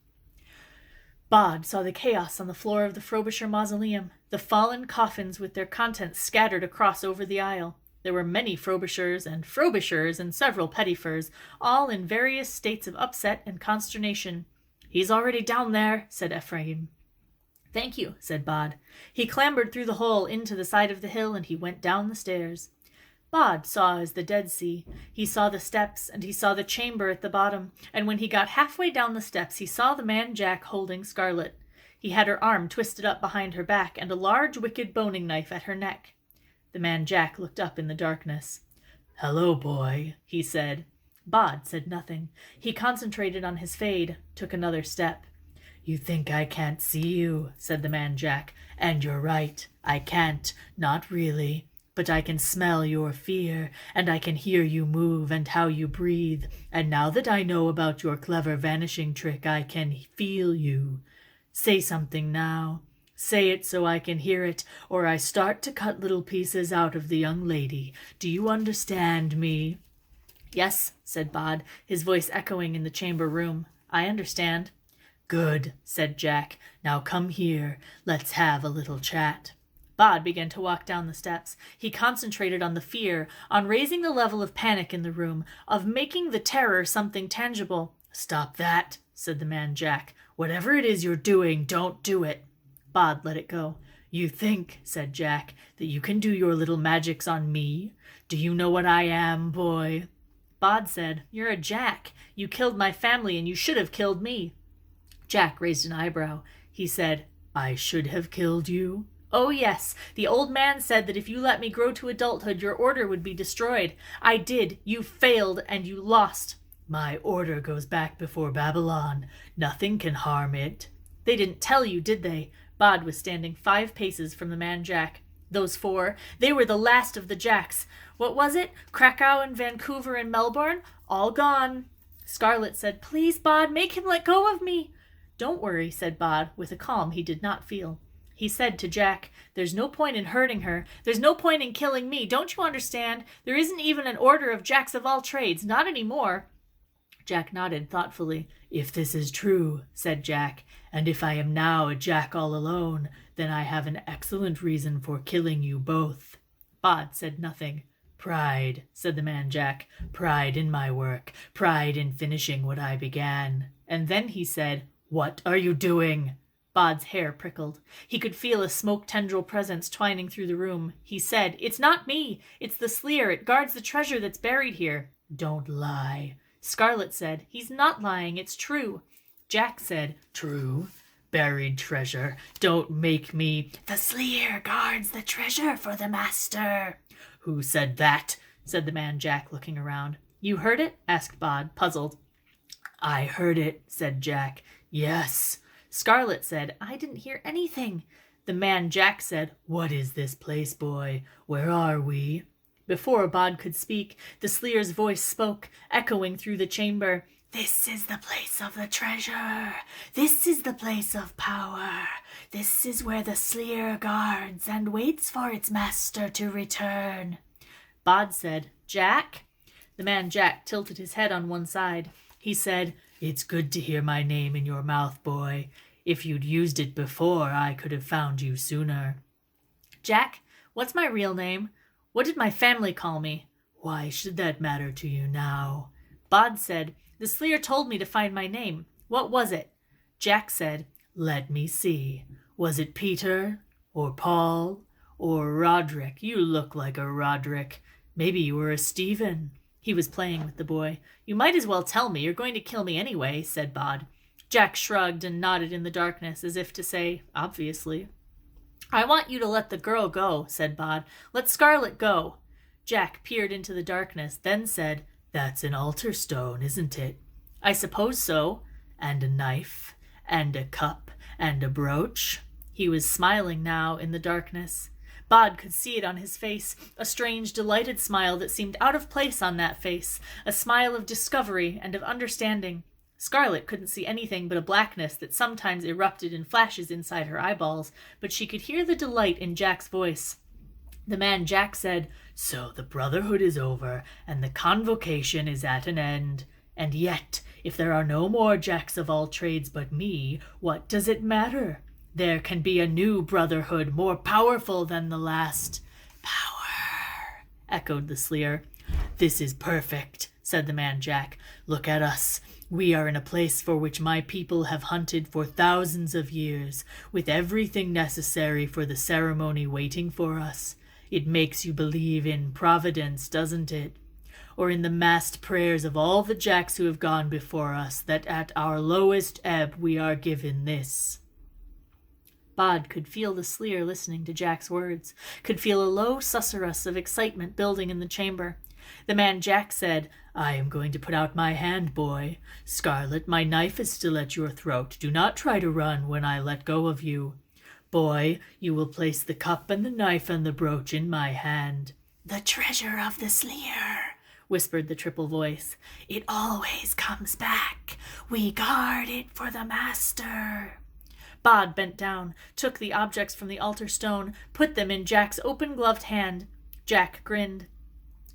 Bod saw the chaos on the floor of the Frobisher mausoleum, the fallen coffins with their contents scattered across over the aisle. There were many Frobishers and several Pettifers, all in various states of upset and consternation. He's already down there, said Ephraim. Thank you, said Bod. He clambered through the hole into the side of the hill, and he went down the stairs. Bod saw as the dead see. He saw the steps, and he saw the chamber at the bottom, and when he got halfway down the steps, he saw the man Jack holding Scarlett. He had her arm twisted up behind her back, and a large wicked boning knife at her neck. The man Jack looked up in the darkness. Hello, boy, he said. Bod said nothing. He concentrated on his fade, took another step. You think I can't see you, said the man Jack, and you're right. I can't, not really. But I can smell your fear, and I can hear you move and how you breathe, and now that I know about your clever vanishing trick, I can feel you. Say something now. Say it so I can hear it, or I start to cut little pieces out of the young lady. Do you understand me? Yes, said Bod, his voice echoing in the chamber room. I understand. Good, said Jack. Now come here. Let's have a little chat. Bod began to walk down the steps. He concentrated on the fear, on raising the level of panic in the room, of making the terror something tangible. Stop that, said the man Jack. Whatever it is you're doing, don't do it. Bod let it go. You think, said Jack, that you can do your little magics on me? Do you know what I am, boy? Bod said, You're a Jack. You killed my family, and you should have killed me. Jack raised an eyebrow. He said, I should have killed you? Oh, yes. The old man said that if you let me grow to adulthood, your order would be destroyed. I did. You failed, and you lost. My order goes back before Babylon. Nothing can harm it. They didn't tell you, did they? Bod was standing 5 paces from the man Jack. Those 4, they were the last of the Jacks. What was it? Krakow and Vancouver and Melbourne? All gone. Scarlett said, Please, Bod, make him let go of me. Don't worry, said Bod, with a calm he did not feel. He said to Jack, There's no point in hurting her. There's no point in killing me. Don't you understand? There isn't even an order of Jacks of all trades. Not anymore. Jack nodded thoughtfully. If this is true, said Jack, and if I am now a Jack all alone, then I have an excellent reason for killing you both. Bod said nothing. "Pride," said the man Jack. "Pride in my work. Pride in finishing what I began." And then he said, "What are you doing?" Bod's hair prickled. He could feel a smoke tendril presence twining through the room. He said, "It's not me. It's the Sleer. It guards the treasure that's buried here." "Don't lie." Scarlett said, "He's not lying. It's true." Jack said, "True? Buried treasure. Don't make me—" "The Sleer guards the treasure for the master." "Who said that?" said the man Jack, looking around. "You heard it?" asked Bod, puzzled. "I heard it," said Jack. "Yes." Scarlett said, "I didn't hear anything." The man Jack said, "What is this place, boy? Where are we?" Before Bod could speak, the Sleer's voice spoke, echoing through the chamber. "This is the place of the treasure. This is the place of power. This is where the Sleer guards and waits for its master to return." Bod said, "Jack?" The man Jack tilted his head on one side. He said, "It's good to hear my name in your mouth, boy. If you'd used it before, I could have found you sooner." "Jack, what's my real name? What did my family call me?" "Why should that matter to you now?" Bod said, "The Sleer told me to find my name. What was it?" Jack said, "Let me see. Was it Peter? Or Paul? Or Roderick? You look like a Roderick. Maybe you were a Stephen." He was playing with the boy. "You might as well tell me. You're going to kill me anyway," said Bod. Jack shrugged and nodded in the darkness, as if to say, "Obviously." "I want you to let the girl go," said Bod. "Let Scarlett go." Jack peered into the darkness, then said, "That's an altar stone, isn't it?" "I suppose so." "And a knife, and a cup, and a brooch." He was smiling now in the darkness. Bod could see it on his face, a strange, delighted smile that seemed out of place on that face, a smile of discovery and of understanding. Scarlett couldn't see anything but a blackness that sometimes erupted in flashes inside her eyeballs, but she could hear the delight in Jack's voice. The man Jack said, "So the brotherhood is over, and the convocation is at an end. And yet, if there are no more Jacks of all trades but me, what does it matter? There can be a new brotherhood more powerful than the last." "Power," echoed the Sleer. "This is perfect," said the man Jack. "Look at us. We are in a place for which my people have hunted for thousands of years, with everything necessary for the ceremony waiting for us. It makes you believe in Providence, doesn't it? Or in the massed prayers of all the Jacks who have gone before us, that at our lowest ebb we are given this." Bod could feel the Sleer listening to Jack's words, could feel a low susurrus of excitement building in the chamber. The man Jack said, "I am going to put out my hand, boy. Scarlett, my knife is still at your throat. Do not try to run when I let go of you. Boy, you will place the cup and the knife and the brooch in my hand." "The treasure of the Sleer," whispered the triple voice. "It always comes back. We guard it for the master." Bod bent down, took the objects from the altar stone, put them in Jack's open-gloved hand. Jack grinned.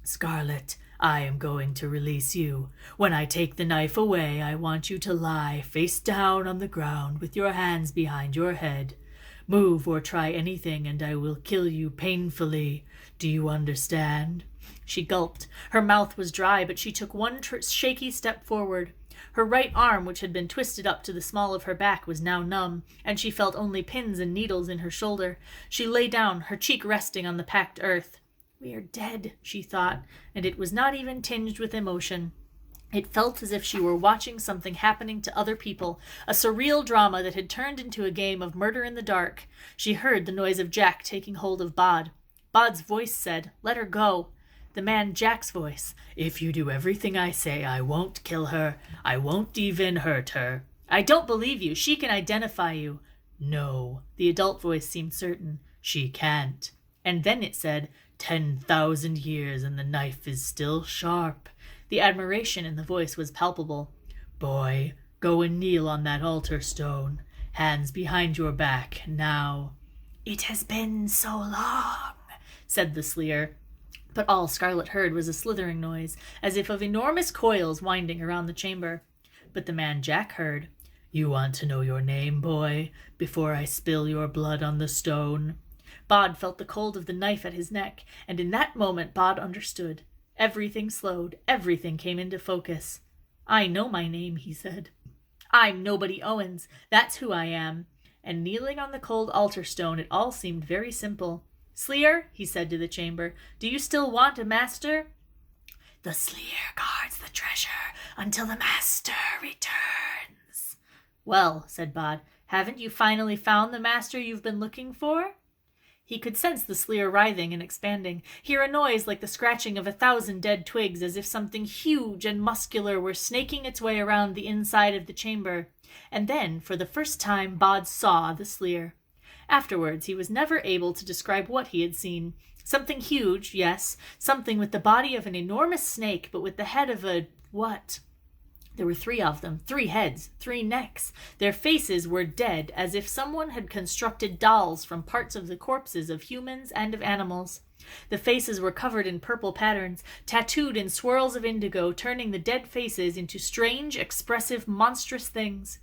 "Scarlett, I am going to release you. When I take the knife away, I want you to lie face down on the ground with your hands behind your head. Move or try anything, and I will kill you painfully. Do you understand?" She gulped. Her mouth was dry, but she took one shaky step forward. Her right arm, which had been twisted up to the small of her back, was now numb, and she felt only pins and needles in her shoulder. She lay down, her cheek resting on the packed earth. "We are dead," she thought, and it was not even tinged with emotion. It felt as if she were watching something happening to other people, a surreal drama that had turned into a game of murder in the dark. She heard the noise of Jack taking hold of Bod. Bod's voice said, "Let her go." The man Jack's voice, "If you do everything I say, I won't kill her. I won't even hurt her." "I don't believe you. She can identify you." "No." The adult voice seemed certain. "She can't." And then it said, 10,000 years and the knife is still sharp." The admiration in the voice was palpable. "Boy, go and kneel on that altar stone. Hands behind your back, now." "It has been so long," said the Sleer. But all Scarlett heard was a slithering noise, as if of enormous coils winding around the chamber. But the man Jack heard, "You want to know your name, boy, before I spill your blood on the stone?" Bod felt the cold of the knife at his neck, and in that moment Bod understood. Everything slowed. Everything came into focus. "I know my name," he said. "I'm Nobody Owens. That's who I am." And kneeling on the cold altar stone, it all seemed very simple. "Sleer," he said to the chamber, "do you still want a master?" "The Sleer guards the treasure until the master returns." "Well," said Bod, "haven't you finally found the master you've been looking for?" He could sense the Sleer writhing and expanding, hear a noise like the scratching of 1,000 dead twigs, as if something huge and muscular were snaking its way around the inside of the chamber. And then, for the first time, Bod saw the Sleer. Afterwards, he was never able to describe what he had seen. Something huge, yes, something with the body of an enormous snake, but with the head of a... what? There were 3 of them, 3 heads, 3 necks. Their faces were dead, as if someone had constructed dolls from parts of the corpses of humans and of animals. The faces were covered in purple patterns, tattooed in swirls of indigo, turning the dead faces into strange, expressive, monstrous things.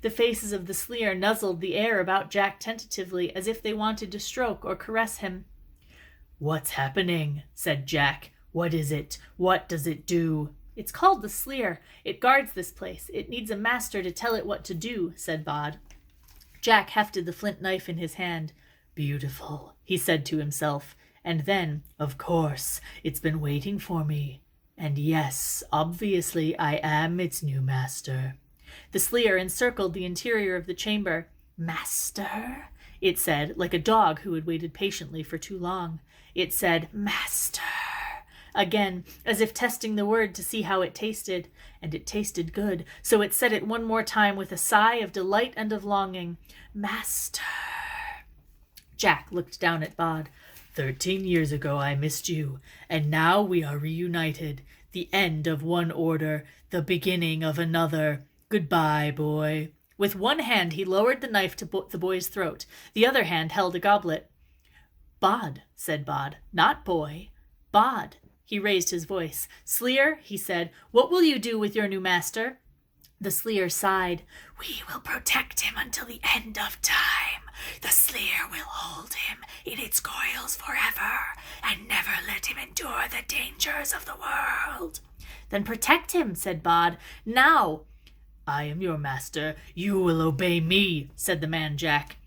The faces of the Sleer nuzzled the air about Jack tentatively, as if they wanted to stroke or caress him. "What's happening?" said Jack. "What is it? What does it do?" "It's called the Sleer. It guards this place. It needs a master to tell it what to do," said Bod. Jack hefted the flint knife in his hand. "Beautiful," he said to himself. And then, "Of course, it's been waiting for me. And yes, obviously I am its new master." The Sleer encircled the interior of the chamber. "Master?" it said, like a dog who had waited patiently for too long. It said, "Master," again, as if testing the word to see how it tasted. And it tasted good, so it said it one more time with a sigh of delight and of longing. "Master." Jack looked down at Bod. 13 years ago I missed you, and now we are reunited. The end of one order, the beginning of another. Goodbye, boy." With one hand he lowered the knife to the boy's throat. The other hand held a goblet. "Bod," said Bod, "not boy. Bod." He raised his voice. "Sleer," he said, "what will you do with your new master?" The Sleer sighed. "We will protect him until the end of time. The Sleer will hold him in its coils forever and never let him endure the dangers of the world." "Then protect him," said Bod. "Now." "I am your master. You will obey me," said the man Jack.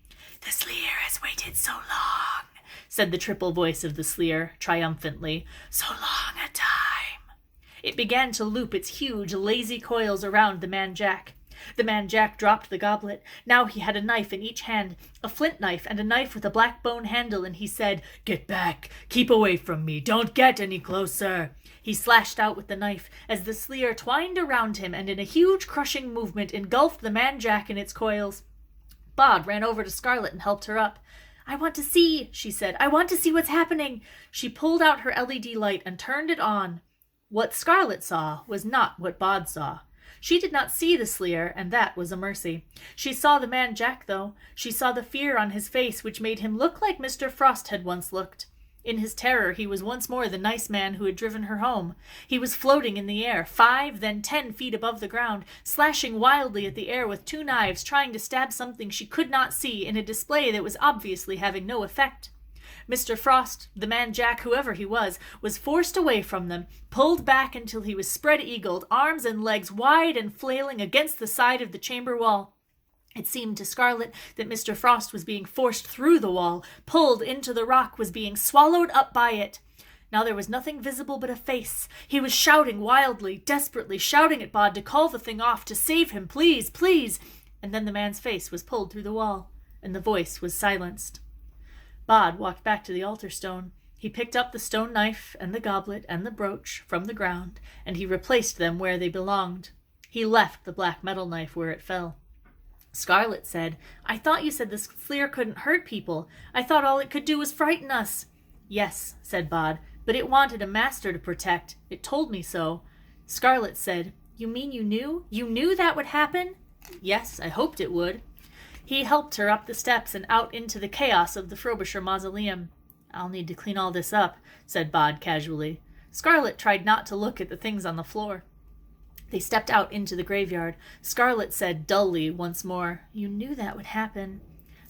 "The Sleer has waited so long," said the triple voice of the Sleer, triumphantly. "So long a time." It began to loop its huge, lazy coils around the man Jack. The man Jack dropped the goblet. Now he had a knife in each hand, a flint knife and a knife with a black bone handle, and he said, "Get back! Keep away from me! Don't get any closer!" He slashed out with the knife as the Sleer twined around him and in a huge crushing movement engulfed the man Jack in its coils. Bod ran over to Scarlett and helped her up. "I want to see," she said. "I want to see what's happening." She pulled out her LED light and turned it on. What Scarlett saw was not what Bod saw. She did not see the Sleer, and that was a mercy. She saw the man Jack, though. She saw the fear on his face, which made him look like Mr. Frost had once looked. In his terror, he was once more the nice man who had driven her home. He was floating in the air, 5, then 10 feet above the ground, slashing wildly at the air with 2 knives, trying to stab something she could not see in a display that was obviously having no effect. Mr. Frost, the man Jack, whoever he was forced away from them, pulled back until he was spread-eagled, arms and legs wide and flailing against the side of the chamber wall. It seemed to Scarlett that Mr. Frost was being forced through the wall, pulled into the rock, was being swallowed up by it. Now there was nothing visible but a face. He was shouting wildly, desperately, shouting at Bod to call the thing off, to save him, please, please. And then the man's face was pulled through the wall, and the voice was silenced. Bod walked back to the altar stone. He picked up the stone knife and the goblet and the brooch from the ground, and he replaced them where they belonged. He left the black metal knife where it fell. Scarlett said, "I thought you said the Sleer couldn't hurt people. I thought all it could do was frighten us." "Yes," said Bod, "but it wanted a master to protect. It told me so." Scarlett said, "You mean you knew? You knew that would happen?" "Yes, I hoped it would." He helped her up the steps and out into the chaos of the Frobisher mausoleum. "I'll need to clean all this up," said Bod casually. Scarlett tried not to look at the things on the floor. They stepped out into the graveyard. Scarlett said dully once more, "You knew that would happen."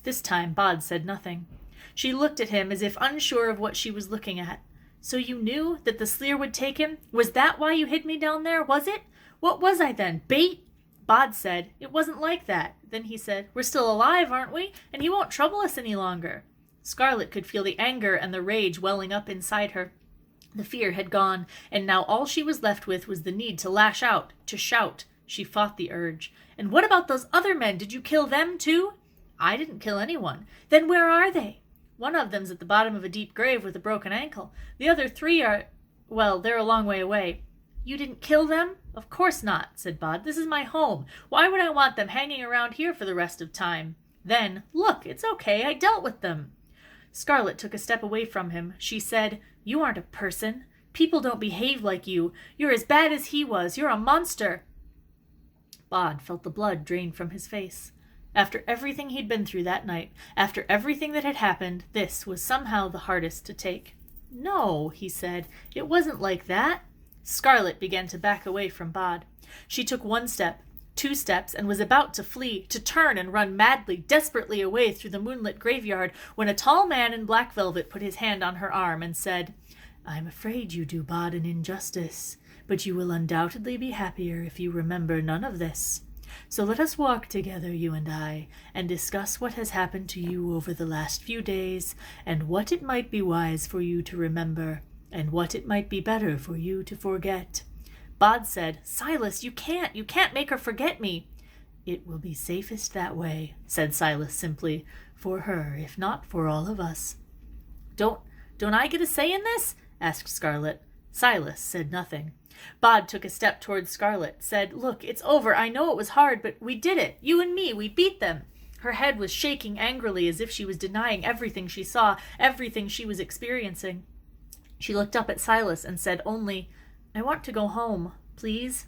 This time Bod said nothing. She looked at him as if unsure of what she was looking at. So you knew that the Sleer would take him? Was that why you hid me down there, was it? What was I then, bait? Bod said, it wasn't like that. Then he said, we're still alive, aren't we? And he won't trouble us any longer. Scarlett could feel the anger and the rage welling up inside her. The fear had gone, and now all she was left with was the need to lash out, to shout. She fought the urge. And what about those other men? Did you kill them too? I didn't kill anyone. Then where are they? One of them's at the bottom of a deep grave with a broken ankle. The other three are, well, they're a long way away. You didn't kill them? Of course not, said Bod. This is my home. Why would I want them hanging around here for the rest of time? Then, look, it's okay. I dealt with them. Scarlett took a step away from him. She said, you aren't a person. People don't behave like you. You're as bad as he was. You're a monster. Bod felt the blood drain from his face. After everything he'd been through that night, after everything that had happened, this was somehow the hardest to take. No, he said, it wasn't like that. Scarlett began to back away from Bod. She took 1 step, 2 steps, and was about to flee, to turn and run madly, desperately away through the moonlit graveyard, when a tall man in black velvet put his hand on her arm and said, I'm afraid you do Bod an injustice, but you will undoubtedly be happier if you remember none of this. So let us walk together, you and I, and discuss what has happened to you over the last few days, and what it might be wise for you to remember, and what it might be better for you to forget. Bod said, Silas, you can't make her forget me. It will be safest that way, said Silas simply, for her, if not for all of us. Don't I get a say in this? Asked Scarlett. Silas said nothing. Bod took a step towards Scarlett, said, Look, it's over. I know it was hard, but we did it. You and me, we beat them. Her head was shaking angrily as if she was denying everything she saw, everything she was experiencing. She looked up at Silas and said only, I want to go home, please.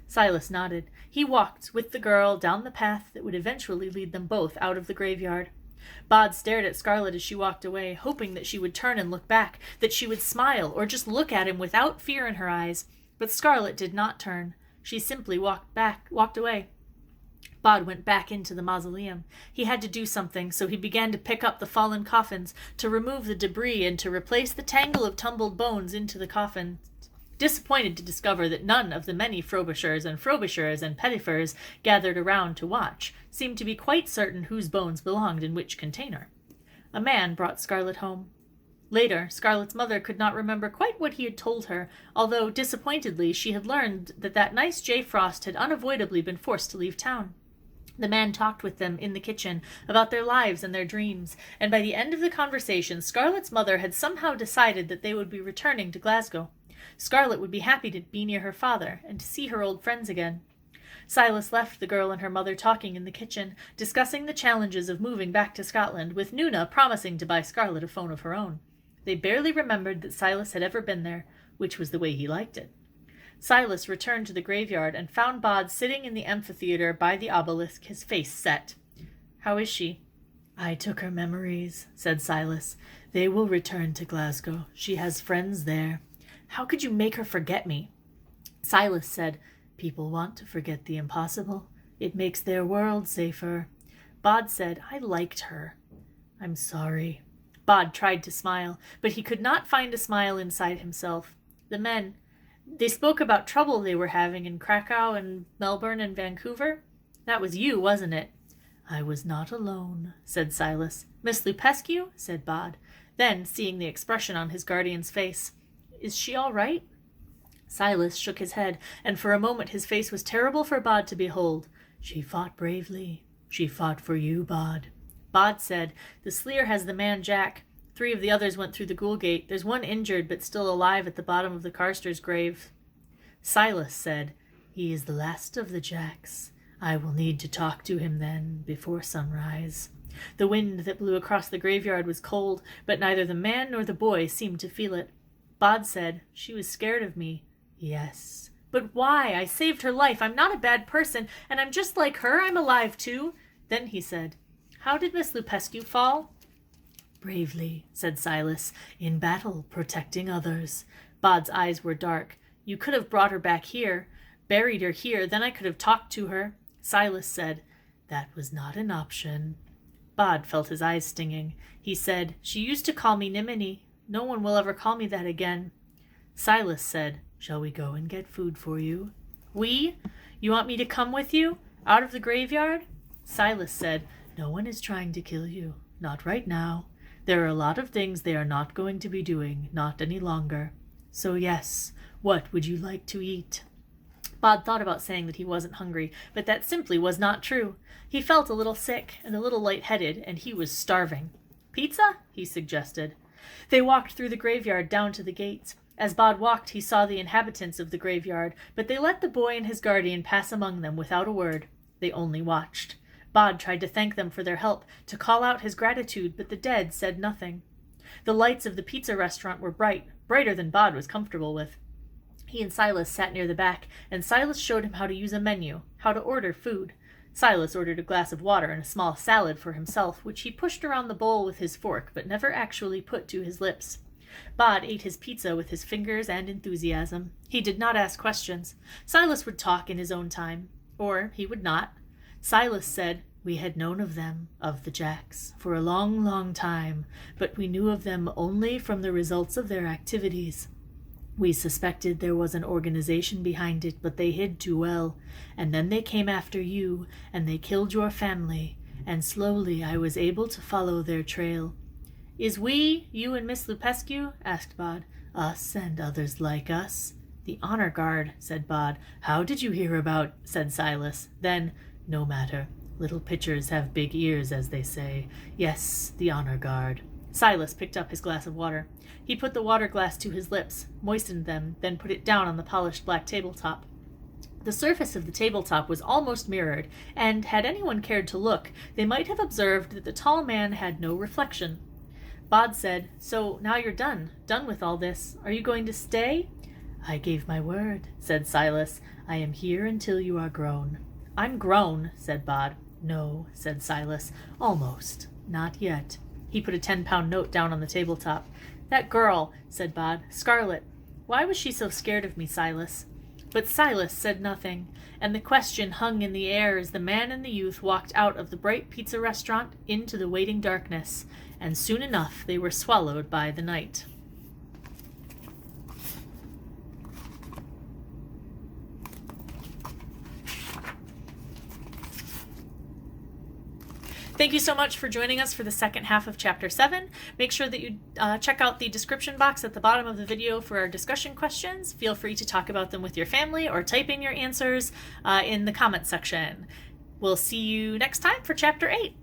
Silas nodded. He walked with the girl down the path that would eventually lead them both out of the graveyard. Bod stared at Scarlett as she walked away, hoping that she would turn and look back, that she would smile, or just look at him without fear in her eyes. But Scarlett did not turn. She simply walked away. Bod went back into the mausoleum. He had to do something, so he began to pick up the fallen coffins, to remove the debris, and to replace the tangle of tumbled bones into the coffin. Disappointed to discover that none of the many Frobishers and Pettifers gathered around to watch seemed to be quite certain whose bones belonged in which container. A man brought Scarlett home. Later, Scarlett's mother could not remember quite what he had told her, although, disappointedly, she had learned that nice J. Frost had unavoidably been forced to leave town. The man talked with them in the kitchen about their lives and their dreams, and by the end of the conversation, Scarlett's mother had somehow decided that they would be returning to Glasgow. Scarlett would be happy to be near her father and to see her old friends again. Silas left the girl and her mother talking in the kitchen, discussing the challenges of moving back to Scotland, with Nuna promising to buy Scarlett a phone of her own. They barely remembered that Silas had ever been there, which was the way he liked it. Silas returned to the graveyard and found Bod sitting in the amphitheater by the obelisk, his face set. How is she? I took her memories, said Silas. They will return to Glasgow. She has friends there. How could you make her forget me? Silas said, People want to forget the impossible. It makes their world safer. Bod said, I liked her. I'm sorry. Bod tried to smile, but he could not find a smile inside himself. The men, they spoke about trouble they were having in Krakow and Melbourne and Vancouver. That was you, wasn't it? I was not alone, said Silas. Miss Lupescu? Said Bod. Then, seeing the expression on his guardian's face, Is she all right? Silas shook his head, and for a moment his face was terrible for Bod to behold. She fought bravely. She fought for you, Bod. Bod said, The Sleer has the man Jack. 3 of the others went through the ghoul gate. There's one injured but still alive at the bottom of the Carster's grave. Silas said, He is the last of the Jacks. I will need to talk to him then, before sunrise. The wind that blew across the graveyard was cold, but neither the man nor the boy seemed to feel it. Bod said, She was scared of me. Yes. But why? I saved her life. I'm not a bad person, and I'm just like her. I'm alive, too. Then he said, How did Miss Lupescu fall? Bravely, said Silas, in battle, protecting others. Bod's eyes were dark. You could have brought her back here, buried her here, then I could have talked to her. Silas said, That was not an option. Bod felt his eyes stinging. He said, "She used to call me Nimini. No one will ever call me that again." Silas said, "Shall we go and get food for you?" "We? You want me to come with you? Out of the graveyard?" Silas said, "No one is trying to kill you. Not right now. There are a lot of things they are not going to be doing, not any longer. So yes, what would you like to eat?" Bod thought about saying that he wasn't hungry, but that simply was not true. He felt a little sick and a little lightheaded, and he was starving. "Pizza?" he suggested. They walked through the graveyard down to the gates. As Bod walked, he saw the inhabitants of the graveyard, but they let the boy and his guardian pass among them without a word. They only watched. Bod tried to thank them for their help, to call out his gratitude, but the dead said nothing. The lights of the pizza restaurant were bright, brighter than Bod was comfortable with. He and Silas sat near the back, and Silas showed him how to use a menu, how to order food. Silas ordered a glass of water and a small salad for himself, which he pushed around the bowl with his fork, but never actually put to his lips. Bod ate his pizza with his fingers and enthusiasm. He did not ask questions. Silas would talk in his own time. Or he would not. Silas said, "We had known of them, of the Jacks, for a long, long time, but we knew of them only from the results of their activities. We suspected there was an organization behind it, but they hid too well. And then they came after you, and they killed your family, and slowly I was able to follow their trail." "Is we, you and Miss Lupescu?" asked Bod. "Us and others like us." "The honor guard," said Bod. "How did you hear about?" said Silas. Then, "No matter. Little pitchers have big ears, as they say. Yes, the honor guard." Silas picked up his glass of water. He put the water glass to his lips, moistened them, then put it down on the polished black tabletop. The surface of the tabletop was almost mirrored, and had anyone cared to look, they might have observed that the tall man had no reflection. Bod said, "So now you're done with all this. Are you going to stay?" "I gave my word," said Silas. "I am here until you are grown." "I'm grown," said Bod. "No," said Silas. "Almost. Not yet." He put a 10-pound note down on the tabletop. "That girl," said Bod. "Scarlett. Why was she so scared of me, Silas?" But Silas said nothing, and the question hung in the air as the man and the youth walked out of the bright pizza restaurant into the waiting darkness, and soon enough they were swallowed by the night. Thank you so much for joining us for the second half of Chapter 7. Make sure that you check out the description box at the bottom of the video for our discussion questions. Feel free to talk about them with your family or type in your answers in the comment section. We'll see you next time for Chapter 8.